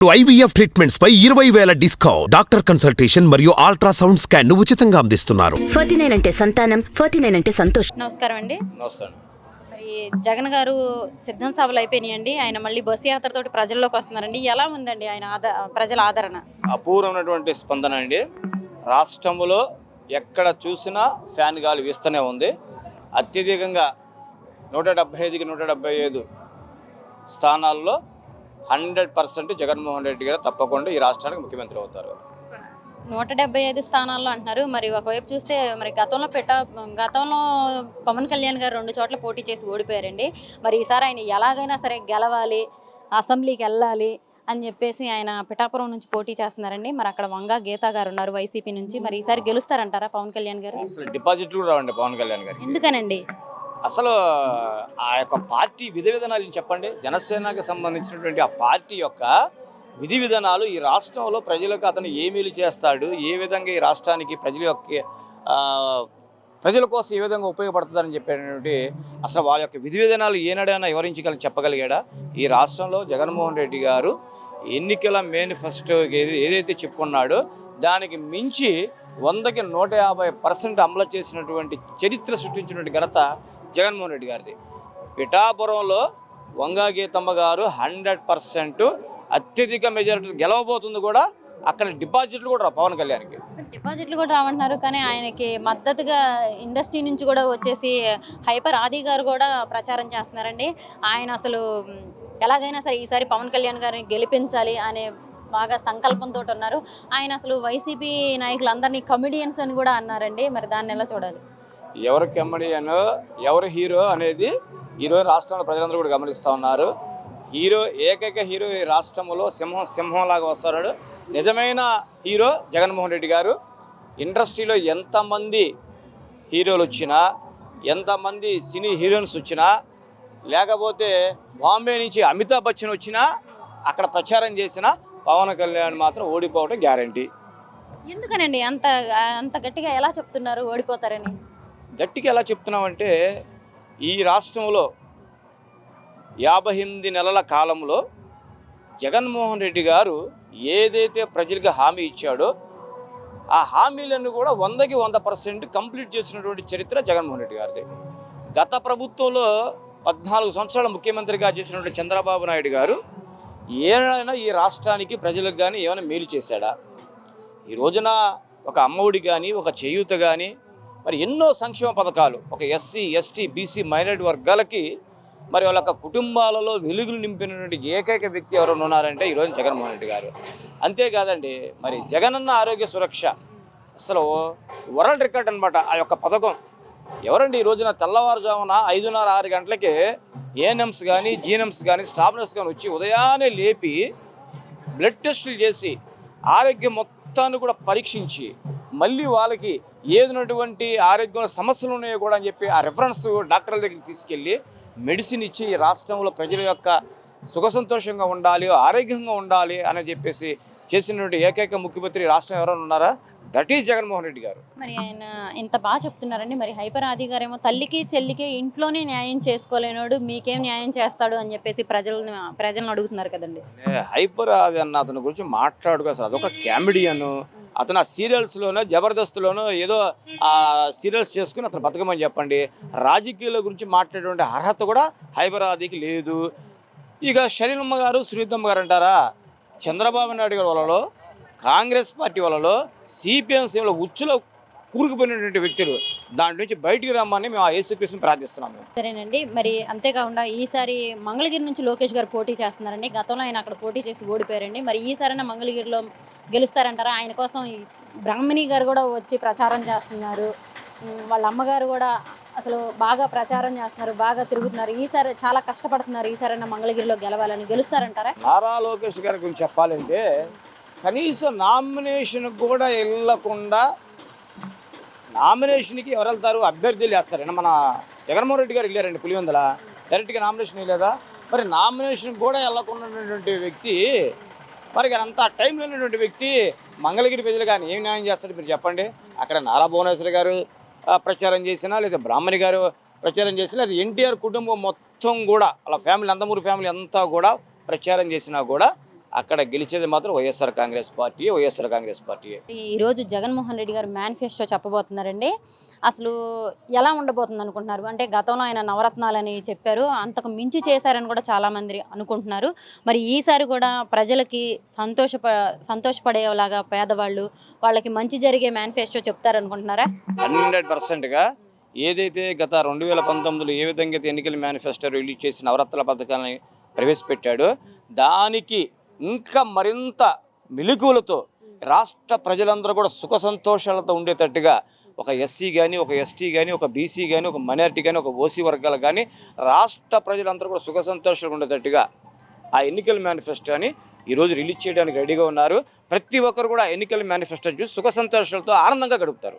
IVF treatments పై 20,000 discount. Doctor consultation మరియు ultrasound scan ఉచితంగా అందిస్తున్నారు. 49 అంటే సంతానం, 49 అంటే సంతోషం. నమస్కారం అండి. నమస్కారం. మరి జగన్ గారు సిద్ధం సభలు అయిపోయినాయండి. ఆయన మళ్ళీ బస్సు యాత్రతోటి ప్రజల్లోకి వస్తున్నారండి. ఎలా ఉందండి ఆయన ప్రజల ఆదరణ? అపూర్వమైనటువంటి స్పందన అండి. రాష్ట్రంలో ఎక్కడ చూసినా ఫ్యాన్ గాలి వీస్తూనే ఉంది. అత్యధికంగా 175కి 175 స్థానాల్లో 100% జగన్మోహన్ రెడ్డి గారు తప్పకుండా ఈ రాష్ట్రానికి ముఖ్యమంత్రి అవుతారు. 175 స్థానాల్లో అంటున్నారు. మరి ఒకవైపు చూస్తే మరి గతంలో పవన్ కళ్యాణ్ గారు 2 చోట్ల పోటీ చేసి ఓడిపోయారండి. మరి ఈసారి ఆయన ఎలాగైనా సరే గెలవాలి, అసెంబ్లీకి వెళ్ళాలి అని చెప్పేసి ఆయన పిఠాపురం నుంచి పోటీ చేస్తున్నారండి. మరి అక్కడ వంగా గీతా గారు ఉన్నారు వైసీపీ నుంచి. మరి ఈసారి గెలుస్తారంటారా పవన్ కళ్యాణ్ గారు? అసలు డిపాజిట్లు కూడా రావండి పవన్ కళ్యాణ్ గారు. ఎందుకనండి? అసలు ఆ యొక్క పార్టీ విధి విధానాలు చెప్పండి. జనసేనకి సంబంధించినటువంటి ఆ పార్టీ యొక్క విధి విధానాలు ఈ రాష్ట్రంలో ప్రజలకు అతను ఏమీలు చేస్తాడు, ఏ విధంగా ఈ రాష్ట్రానికి ప్రజల కోసం ఏ విధంగా ఉపయోగపడుతుందని చెప్పేటువంటి అసలు వాళ్ళ యొక్క విధి విధానాలు ఏనాడైనా చెప్పగలిగాడా? ఈ రాష్ట్రంలో జగన్మోహన్ రెడ్డి గారు ఎన్నికల మేనిఫెస్టో ఏదైతే చెప్పుకున్నాడో దానికి మించి 100కి 150% అమలు చేసినటువంటి చరిత్ర సృష్టించినటువంటి ఘనత జగన్మోహన్ రెడ్డి గారిది. పిఠాపురంలో వంగా గీతమ్మ గారు 100% అత్యధిక మెజారిటీ గెలవబోతుంది కూడా. అక్కడ డిపాజిట్లు కూడా రావు పవన్ కళ్యాణ్కి. డిపాజిట్లు కూడా రావంటున్నారు. కానీ ఆయనకి మద్దతుగా ఇండస్ట్రీ నుంచి కూడా వచ్చేసి హైపర్ ఆది గారు కూడా ప్రచారం చేస్తున్నారండి. ఆయన అసలు ఎలాగైనా సరే ఈసారి పవన్ కళ్యాణ్ గారిని గెలిపించాలి అనే బాగా సంకల్పంతో ఉన్నారు. ఆయన అసలు వైసీపీ నాయకులందరినీ కమెడియన్స్ అని కూడా అన్నారండి. మరి దాన్ని ఎలా చూడాలి? ఎవరు కమెడియన్, ఎవరు హీరో అనేది ఈరోజు రాష్ట్రంలో ప్రజలందరూ కూడా గమనిస్తూ ఉన్నారు. ఏకైక హీరో ఈ రాష్ట్రంలో సింహంలాగా వస్తాడు. నిజమైన హీరో జగన్మోహన్ రెడ్డి గారు. ఇండస్ట్రీలో ఎంతమంది హీరోలు వచ్చినా, ఎంతమంది సినీ హీరోయిన్స్ వచ్చినా, లేకపోతే బాంబే నుంచి అమితాబ్ బచ్చన్ వచ్చినా అక్కడ ప్రచారం చేసిన పవన్ కళ్యాణ్ మాత్రం ఓడిపోవడం గ్యారంటీ. ఎందుకనండి అంత గట్టిగా ఎలా చెప్తున్నారు ఓడిపోతారని? గట్టిగా ఎలా చెప్తున్నామంటే ఈ రాష్ట్రంలో 58 నెలల కాలంలో జగన్మోహన్ రెడ్డి గారు ఏదైతే ప్రజలకు హామీ ఇచ్చాడో ఆ హామీలను కూడా 100కి 100% కంప్లీట్ చేసినటువంటి చరిత్ర జగన్మోహన్ రెడ్డి గారిది. గత ప్రభుత్వంలో 14 సంవత్సరాల ముఖ్యమంత్రిగా చేసినటువంటి చంద్రబాబు నాయుడు గారు ఏమైనా ఈ రాష్ట్రానికి ప్రజలకు కానీ ఏమైనా మేలు చేశాడా? ఈ రోజున ఒక అమ్మఒడి కానీ, ఒక చేయూత కానీ, మరి ఎన్నో సంక్షేమ పథకాలు ఒక ఎస్సీ, ఎస్టీ, బీసీ, మైనారిటీ వర్గాలకి మరి వాళ్ళ కుటుంబాలలో వెలుగులు నింపినటువంటి ఏకైక వ్యక్తి ఎవరైనా ఉన్నారంటే ఈరోజు జగన్మోహన్ రెడ్డి గారు. అంతేకాదండి, మరి జగనన్న ఆరోగ్య సురక్ష అసలు వరల్డ్ రికార్డ్ అనమాట ఆ యొక్క పథకం. ఎవరండి ఈ రోజున తెల్లవారుజామున 5:30, 6 గంటలకే ఏఎన్ఎంస్ కానీ, జీఎన్ఎంస్ కానీ, స్టాఫ్ నర్స్ కానీ వచ్చి ఉదయాన్నే లేపి బ్లడ్ టెస్టులు చేసి ఆరోగ్యం మొత్తాన్ని కూడా పరీక్షించి మళ్ళీ వాళ్ళకి ఏదైనటువంటి ఆరోగ్యంలో సమస్యలు ఉన్నాయో కూడా అని చెప్పి ఆ రెఫరెన్స్ డాక్టర్ల దగ్గరికి తీసుకెళ్ళి మెడిసిన్ ఇచ్చి ఈ రాష్ట్రంలో ప్రజల యొక్క సుఖ సంతోషంగా ఉండాలి, ఆరోగ్యంగా ఉండాలి అని చెప్పేసి చేసినటువంటి ఏకైక ముఖ్యమంత్రి రాష్ట్రం ఎవరైనా ఉన్నారా? దట్ ఈజ్ జగన్మోహన్ రెడ్డి గారు. మరి ఆయన ఇంత బాగా చెప్తున్నారండి. మరి హైపర్ ఆది గారేమో తల్లికి చెల్లికి ఇంట్లోనే న్యాయం చేసుకోలేనోడు మీకేం న్యాయం చేస్తాడు అని చెప్పేసి ప్రజలను అడుగుతున్నారు కదండి. హైపర్ ఆది అన్న అతని గురించి మాట్లాడుకో అసలు అదొక కామెడియన్. అతను ఆ సీరియల్స్లోనో, జబర్దస్త్లోనో ఏదో ఆ సీరియల్స్ చేసుకుని అతను బతకమని చెప్పండి. రాజకీయాల గురించి మాట్లాడేటువంటి అర్హత కూడా హైపర్ ఆదికి లేదు. ఇక షరీనమ్మ గారు, సునీతమ్మ గారు అంటారా? చంద్రబాబు నాయుడు గారి వలలో, కాంగ్రెస్ పార్టీ వలలో, సిపిఎంసీలో ఉచ్చులో కూరుకుపోయినటువంటి వ్యక్తులు. దాని నుంచి బయటికి రమ్మని మేము ఆ యేసుక్రీస్తుని ప్రార్థిస్తున్నాము. సరేనండి. మరి అంతేకాకుండా ఈసారి మంగళగిరి నుంచి లోకేష్ గారు పోటీ చేస్తున్నారండి. గతంలో ఆయన అక్కడ పోటీ చేసి ఓడిపోయారండి. మరి ఈసారైనా మంగళగిరిలో గెలుస్తారంటారా? ఆయన కోసం బ్రాహ్మణి గారు కూడా వచ్చి ప్రచారం చేస్తున్నారు. వాళ్ళ అమ్మగారు కూడా అసలు బాగా ప్రచారం చేస్తున్నారు, బాగా తిరుగుతున్నారు. ఈసారి చాలా కష్టపడుతున్నారు. ఈసారైనా మంగళగిరిలో గెలవాలని. గెలుస్తారంటారా? నారా లోకేష్ గారి గురించి చెప్పాలంటే కనీసం నామినేషన్ కూడా వెళ్ళకుండా, నామినేషన్కి ఎవరు వెళ్తారు? అభ్యర్థులు వేస్తారు. మన జగన్మోహన్ రెడ్డి గారు వెళ్ళారండి పులివెందుల, డైరెక్ట్గా నామినేషన్ వెళ్ళలేదా? మరి నామినేషన్ కూడా వెళ్ళకుండా ఉన్నటువంటి వ్యక్తి, మరి అంత టైం లేనటువంటి వ్యక్తి మంగళగిరి ప్రజలు కానీ ఏం న్యాయం చేస్తాడు మీరు చెప్పండి? అక్కడ నారా భువనేశ్వర్ గారు ప్రచారం చేసినా, లేదా బ్రాహ్మణి గారు ప్రచారం చేసినా, లేదా ఎన్టీఆర్ కుటుంబం మొత్తం కూడా అలా ఫ్యామిలీ, నందమూరి ఫ్యామిలీ అంతా కూడా ప్రచారం చేసినా కూడా అక్కడ గెలిచేది మాత్రం వైఎస్ఆర్ కాంగ్రెస్ పార్టీ. ఈరోజు జగన్మోహన్ రెడ్డి గారు మేనిఫెస్టో చెప్పబోతున్నారండి. అసలు ఎలా ఉండబోతుంది అనుకుంటున్నారు? అంటే గతంలో ఆయన నవరత్నాలని చెప్పారు, అంతకు మించి చేశారని కూడా చాలామంది అనుకుంటున్నారు. మరి ఈసారి కూడా ప్రజలకి సంతోషపడేలాగా పేదవాళ్ళు వాళ్ళకి మంచి జరిగే మేనిఫెస్టో చెప్తారనుకుంటున్నారా? 100%గా ఏదైతే గత 2019లో ఏ విధంగా అయితే ఎన్నికల మేనిఫెస్టో రిలీజ్ చేసి నవరత్నాల పథకాన్ని ప్రవేశపెట్టాడో దానికి ఇంకా మరింత మెలకువలతో రాష్ట్ర ప్రజలందరూ కూడా సుఖ సంతోషాలతో ఉండేటట్టుగా ఒక ఎస్సీ కానీ, ఒక ఎస్టీ కానీ, ఒక బీసీ కానీ, ఒక మైనారిటీ కానీ, ఒక ఓసీ వర్గాలు కానీ రాష్ట్ర ప్రజలందరూ కూడా సుఖ సంతోషాలు ఉండేటట్టుగా ఆ ఎన్నికల మేనిఫెస్టోని ఈరోజు రిలీజ్ చేయడానికి రెడీగా ఉన్నారు. ప్రతి ఒక్కరు కూడా ఎన్నికల మేనిఫెస్టో చూసి సుఖ సంతోషాలతో ఆనందంగా గడుపుతారు.